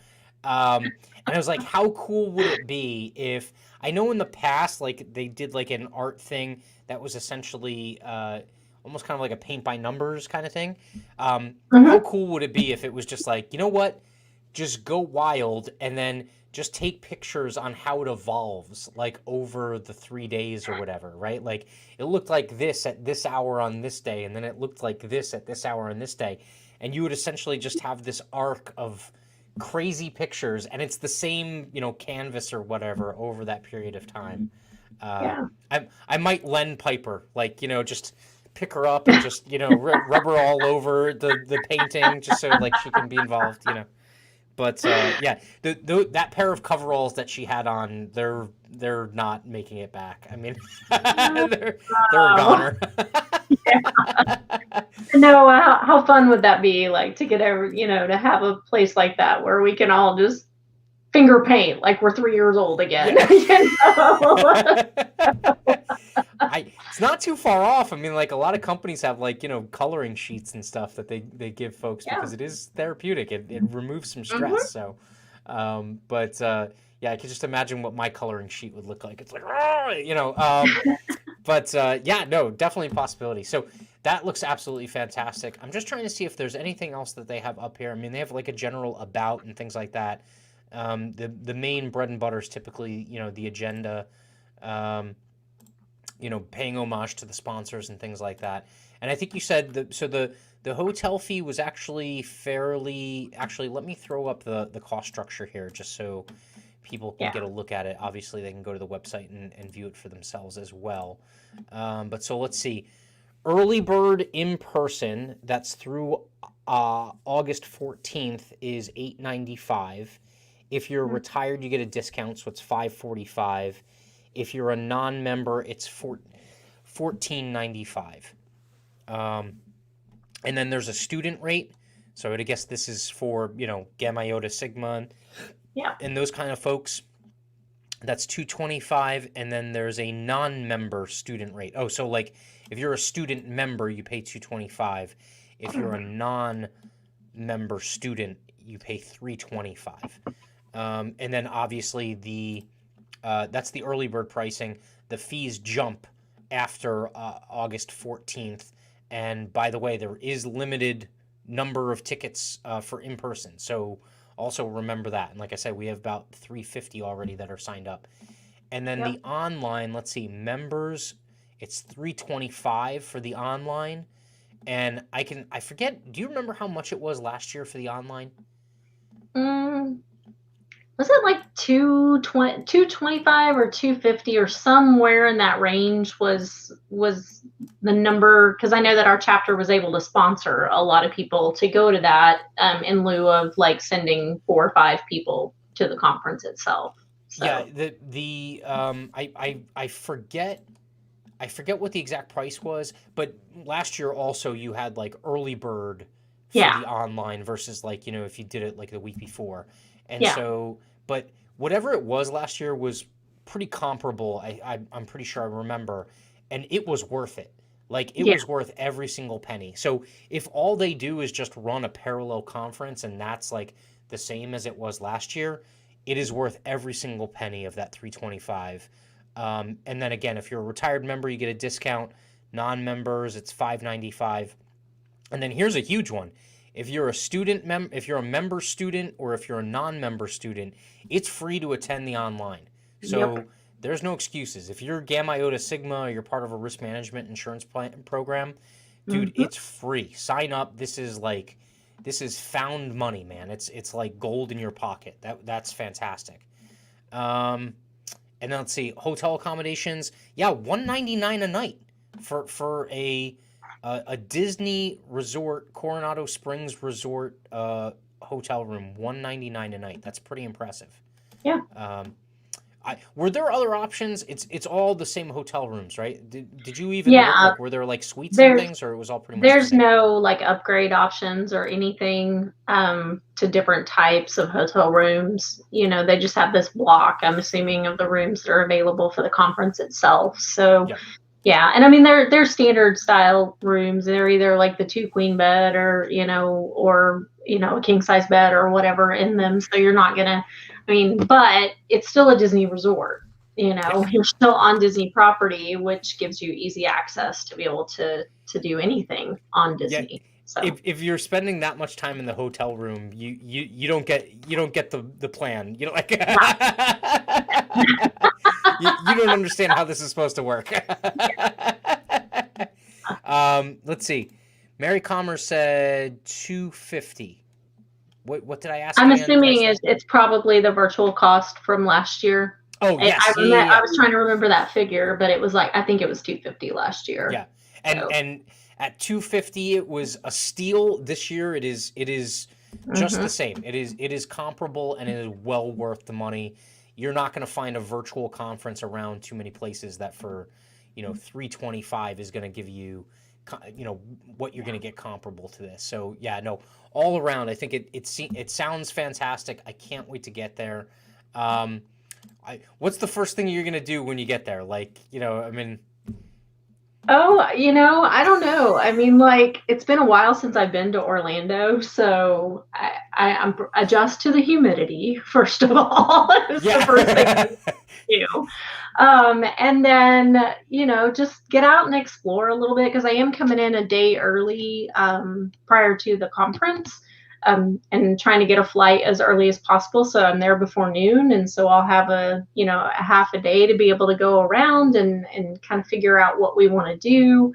And I was like, how cool would it be if I know in the past, like, they did like an art thing that was essentially almost kind of like a paint by numbers kind of thing. How hmm, cool would it be if it was just like, you know what? Just go wild and then just take pictures on how it evolves like over the 3 days or whatever, right? Like it looked like this at this hour on this day, and then it looked like this at this hour on this day. And you would essentially just have this arc of crazy pictures, and it's the same, canvas or whatever over that period of time. Uh, yeah. I might lend Piper, like, just pick her up and just, rub her all over the painting just so like she can be involved. But yeah, that pair of coveralls that she had on, they're not making it back. I mean, they're a Oh, goner. no, how fun would that be? Like to get over, to have a place like that where we can all just finger paint like we're 3 years old again. Yeah. you know? It's not too far off. I mean, like a lot of companies have like, coloring sheets and stuff that they give folks Yeah. because it is therapeutic. It removes some stress. Hmm. So, but yeah, I can just imagine what my coloring sheet would look like. It's like, "Ah," but yeah, no, definitely a possibility. So that looks absolutely fantastic. I'm just trying to see if there's anything else that they have up here. I mean, they have like a general about and things like that. The main bread and butter is typically, the agenda, um, paying homage to the sponsors and things like that. And I think you said the hotel fee was actually fairly. Actually, let me throw up the cost structure here just so people can Yeah. get a look at it. Obviously, they can go to the website and view it for themselves as well. But so let's see. Early bird in person, that's through August 14th, is $895. If you're Mhm. retired, you get a discount, so it's $545. If you're a non-member, it's $1495. Um, and then there's a student rate. So I would guess this is for, Gamma Iota Sigma Yeah. and those kind of folks. That's 225, and then there's a non-member student rate. Oh, so like if you're a student member, you pay 225. If you're a non-member student, you pay 325. And then obviously that's the early bird pricing. The fees jump after August 14th. And by the way, there is limited number of tickets for in person. So also remember that. And like I said, we have about 350 already that are signed up. And then Yep. the online, let's see, members, it's 325 for the online. And I forget, do you remember how much it was last year for the online? Mm, was it like 225 or 250 or somewhere in that range was the number? Because I know that our chapter was able to sponsor a lot of people to go to that, in lieu of like sending 4 or 5 people to the conference itself. Yeah, So I forget what the exact price was, but last year also you had like early bird for Yeah. the online versus like, if you did it like the week before. And Yeah. so, but whatever it was last year was pretty comparable. I'm pretty sure I remember, and it was worth it. Like it Yeah. was worth every single penny. So if all they do is just run a parallel conference and that's like the same as it was last year, it is worth every single penny of that 325. And then again, if you're a retired member, you get a discount. Non-members, it's 595. And then here's a huge one. If you're if you're a member student or if you're a non-member student, it's free to attend the online. Yep. So there's no excuses. If you're Gamma Iota Sigma or you're part of a risk management insurance program, dude, Hmm. it's free. Sign up. This is found money, man. It's like gold in your pocket. That's fantastic. Um, and then let's see, hotel accommodations. Yeah, $199 a night for a Disney resort, Coronado Springs Resort hotel room. $199 a night. That's pretty impressive. Yeah. Were there other options? It's all the same hotel rooms, right? Did you even look Yeah. like were there like suites and There's things, or it was all pretty much the there's same? no like upgrade options or anything to different types of hotel rooms. They just have this block, I'm assuming, of the rooms that are available for the conference itself. So Yep. yeah, and I mean they're standard style rooms. They're either like the two queen bed or a king size bed or whatever in them. So you're not gonna, but it's still a Disney resort. Yeah. You're still on Disney property, which gives you easy access to be able to do anything on Yeah. Disney. So If you're spending that much time in the hotel room, you don't get the plan. You know, like you don't understand how this is supposed to work. Let's see. Mary Commerce said 250. What did I ask I'm again? Did I assuming say? it's probably the virtual cost from last year. Oh I, I, yes, yeah, remember, I yeah, was trying to remember that figure, but it was like I think it was 250 last yeah. year. So. And at 250, it was a steal. This year, it is just Hmm. the same. It is comparable and it is well worth the money. You're not going to find a virtual conference around too many places that for 325 is going to give you what you're going to get comparable to this. So yeah, no, all around, I think it sounds fantastic. I can't wait to get there. Um, what's the first thing you're going to do when you get there? Like, I mean, Oh, I don't know. I mean, like it's been a while since I've been to Orlando, so I'm adjust to the humidity first of all. Is the first thing yeah. I do. And then just get out and explore a little bit because I am coming in a day early prior to the conference. And trying to get a flight as early as possible, so I'm there before noon, and so I'll have a half a day to be able to go around and kind of figure out what we want to do.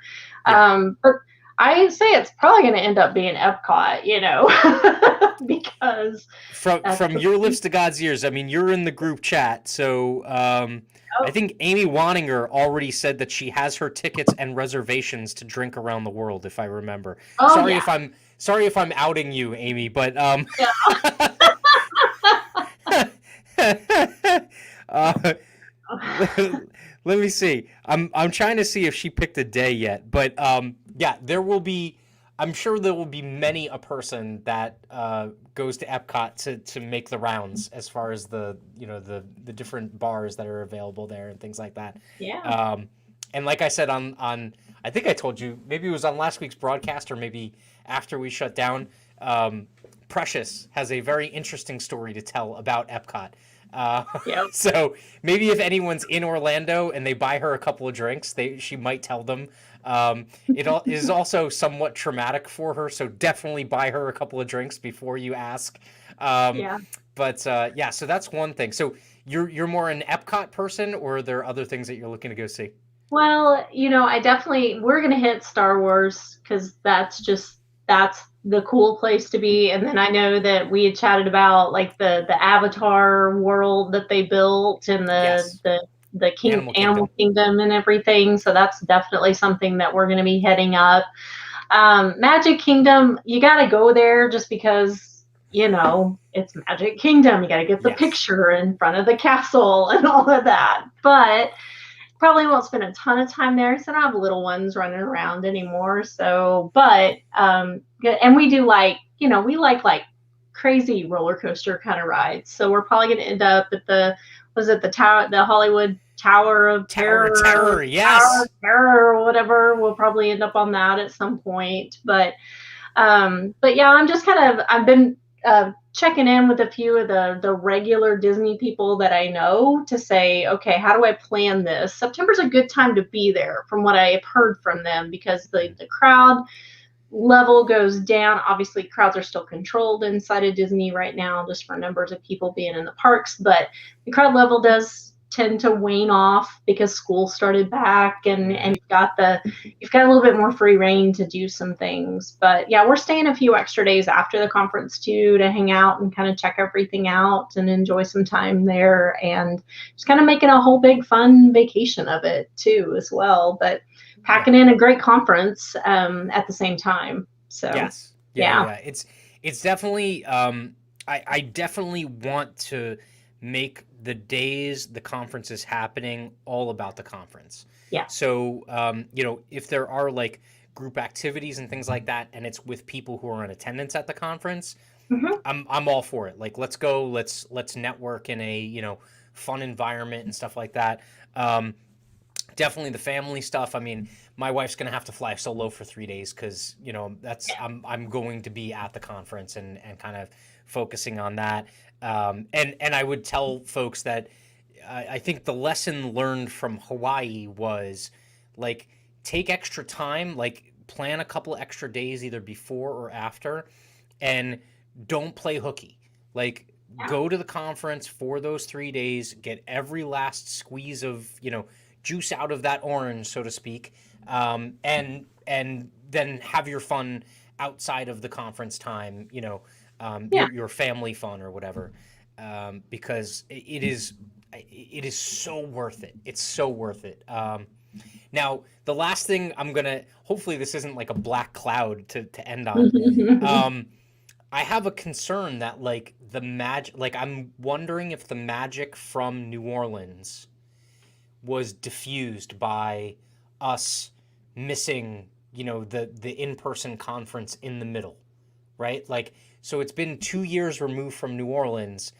Yeah. But I say it's probably going to end up being Epcot, because From your lips to God's ears. I mean, you're in the group chat, so I oh, think Amy Waninger already said that she has her tickets and reservations to drink around the world, if I remember. oh yeah, Sorry if I'm outing you, Amy, but yeah. uh, let me see. I'm trying to see if she picked a day yet, but yeah, there will be. I'm sure there will be many a person that goes to Epcot to make the rounds as far as the different bars that are available there and things like that. Yeah. And like I said on I think I told you, maybe it was on last week's broadcast or maybe after we shut down. Precious has a very interesting story to tell about Epcot. Yep. So maybe if anyone's in Orlando and they buy her a couple of drinks, she might tell them. It is also somewhat traumatic for her, so definitely buy her a couple of drinks before you ask. Yeah. But yeah, so that's one thing. So you're more an Epcot person, or are there other things that you're looking to go see? Well, we're gonna hit Star Wars because that's the cool place to be. And then I know that we had chatted about like the Avatar world that they built and Yes, Animal Kingdom. Kingdom and everything. So that's definitely something that we're gonna be heading up. Magic Kingdom, you gotta go there just because it's Magic Kingdom. You gotta get the Yes. picture in front of the castle and all of that. But probably won't spend a ton of time there, so I don't have little ones running around anymore. So, but and we do like, we like crazy roller coaster kind of rides. So we're probably going to end up at the tower, the Hollywood Tower of Tower of Terror, Terror, Tower of yes. Terror, or whatever. We'll probably end up on that at some point. But yeah, I've been checking in with a few of the regular Disney people that I know to say, okay, how do I plan this? September's a good time to be there, from what I have heard from them, because the crowd level goes down. Obviously, crowds are still controlled inside of Disney right now, just for numbers of people being in the parks, but the crowd level does tend to wane off because school started back, and you've got a little bit more free reign to do some things. But yeah, we're staying a few extra days after the conference too, to hang out and kind of check everything out and enjoy some time there, and just kind of making a whole big fun vacation of it too as well. But packing in a great conference at the same time. So Yes. Yeah, yeah. yeah. It's definitely I definitely want to make the days the conference is happening all about the conference. Yeah. So if there are like group activities and things like that, and it's with people who are in attendance at the conference, Mm-hmm. I'm all for it. Like, let's go, let's network in a fun environment and stuff like that. Um, Definitely the family stuff. I mean, my wife's gonna have to fly solo for 3 days because that's I'm going to be at the conference and kind of focusing on that. And I would tell folks that I think the lesson learned from Hawaii was like take extra time, like plan a couple extra days either before or after, and don't play hooky. Like Yeah. go to the conference for those 3 days, get every last squeeze of juice out of that orange, so to speak, and then have your fun outside of the conference time. Yeah. Your family fun or whatever, because it is so worth it. It's so worth it. Now, the last thing hopefully this isn't like a black cloud to end on. Um, I have a concern that like the magic, like I'm wondering if the magic from New Orleans was diffused by us missing, the in-person conference in the middle, right? Like, so it's been 2 years removed from New Orleans.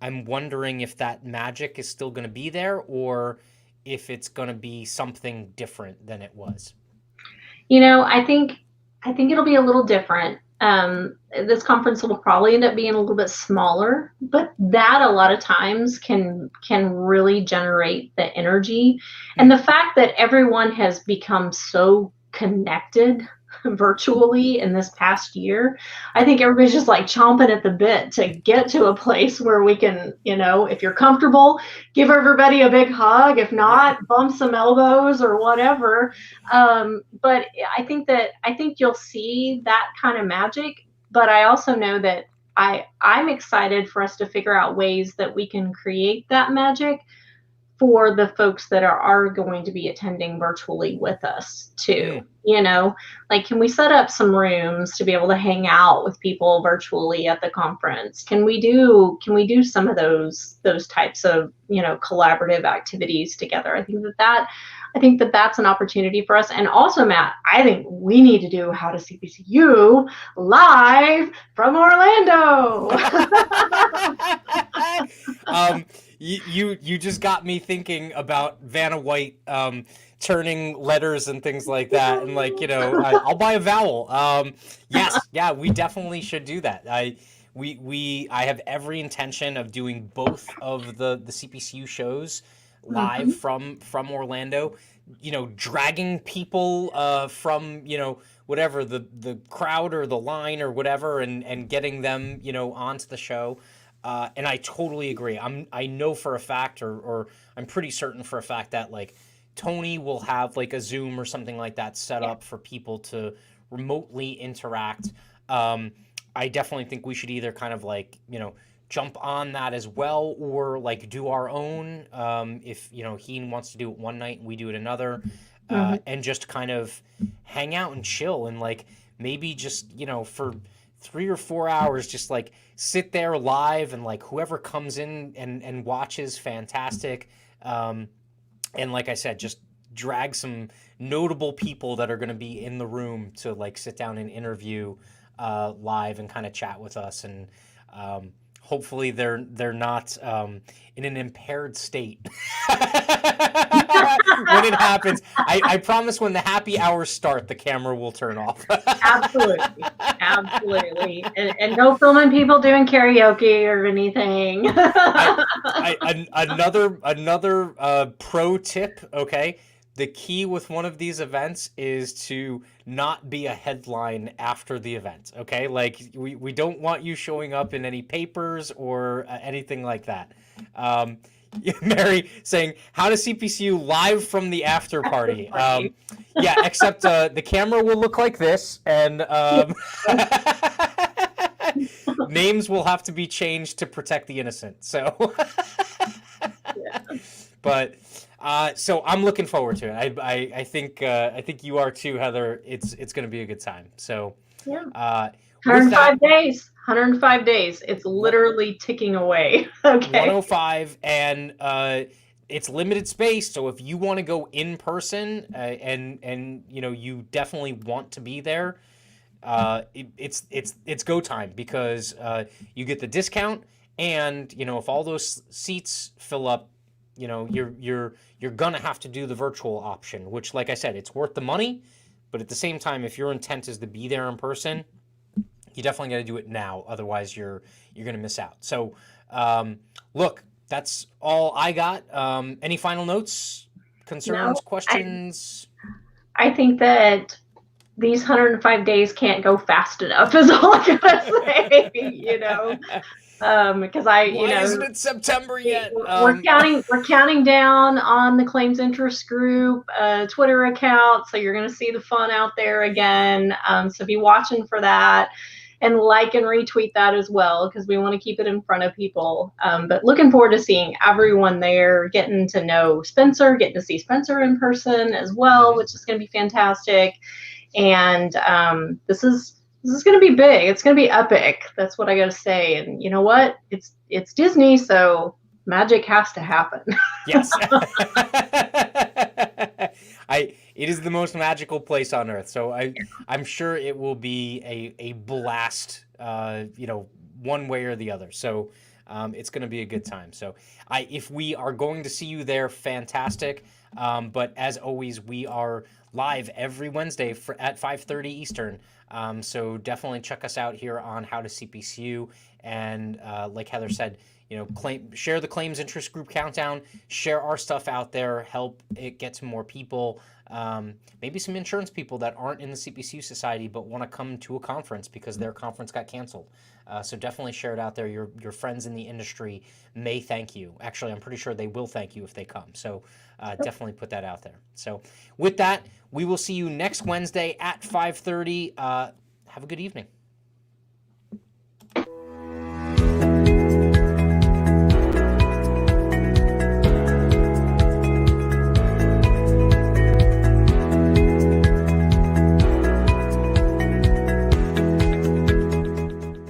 I'm wondering if that magic is still going to be there or if it's going to be something different than it was. I think it'll be a little different. This conference will probably end up being a little bit smaller, but that a lot of times can really generate the energy, and Mm. the fact that everyone has become so connected virtually in this past year. I Yep. think everybody's just like chomping at the bit to get to a place where we can, if you're comfortable, give everybody a big hug. If Yeah. not, bump some elbows or whatever. But I think you'll see that kind of magic. But I also know that I'm excited for us to figure out ways that we can create that magic for the folks that are going to be attending virtually with us too. Mm. Like, can we set up some rooms to be able to hang out with people virtually at the conference? Can we do some of those types of collaborative activities together? I think that that's an opportunity for us. And also, Matt, I think we need to do How to CPCU live from Orlando. You just got me thinking about Vanna White turning letters and things like that, and like I'll buy a vowel. Yes, yeah, we definitely should do that. I have every intention of doing both of the CPCU shows live Mhm. from Orlando. Dragging people from whatever the crowd or the line or whatever, and getting them onto the show. And I totally agree. I know for a fact, or I'm pretty certain for a fact that like Tony will have like a Zoom or something like that set Yeah. up for people to remotely interact. I definitely think we should either kind of like jump on that as well, or like do our own. If he wants to do it one night and we do it another, Mhm. and just kind of hang out and chill, and like maybe just for 3 or 4 hours just like sit there live, and like whoever comes in and watches, fantastic. And like I said, just drag some notable people that are going to be in the room to like sit down and interview live and kind of chat with us. And hopefully they're not in an impaired state when it happens. I promise when the happy hours start, the camera will turn off. Absolutely. Absolutely. And no filming people doing karaoke or anything. Another pro tip, okay? The key with one of these events is to not be a headline after the event, okay? Like, we don't want you showing up in any papers or anything like that. Mary saying, how to CPCU live from the after party. Yeah, except the camera will look like this, and names will have to be changed to protect the innocent. So, but so I'm looking forward to it. I think you are too, Heather. It's going to be a good time. So, yeah. with 105 days. 105 days. It's literally ticking away. Okay. 105, and it's limited space. So if you want to go in person, and you know you definitely want to be there, it's go time, because you get the discount, and you know if all those seats fill up, you know you're gonna have to do the virtual option, which, like I said, it's worth the money. But at the same time, if your intent is to be there in person, you definitely got to do it now. Otherwise, you're going to miss out. So, look, that's all I got. Any final notes, concerns, questions? I think that these 105 days can't go fast enough is all I gotta say, you know, because Why isn't it September yet? We're counting down on the claims interest group Twitter account, so you're gonna see the fun out there again. So be watching for that, and like and retweet that as well, because we want to keep it in front of people. But looking forward to seeing everyone there, getting to know Spencer, getting to see Spencer in person as well, which is going to be fantastic. And this is going to be big. It's going to be epic. That's what I got to say. And you know what? It's Disney, so magic has to happen. Yes. It is the most magical place on earth. So I'm sure it will be a blast, you know, one way or the other. So it's going to be a good time. So if we are going to see you there, fantastic. But as always, we are live every Wednesday at 5:30 Eastern. So definitely check us out here on How to CPCU. And like Heather said, you know, share the claims interest group countdown, share our stuff out there, help it get to more people. Maybe some insurance people that aren't in the CPCU Society but want to come to a conference because their conference got canceled. So definitely share it out there. Your friends in the industry may thank you. Actually, I'm pretty sure they will thank you if they come. So definitely put that out there. So with that, we will see you next Wednesday at 5:30. Have a good evening.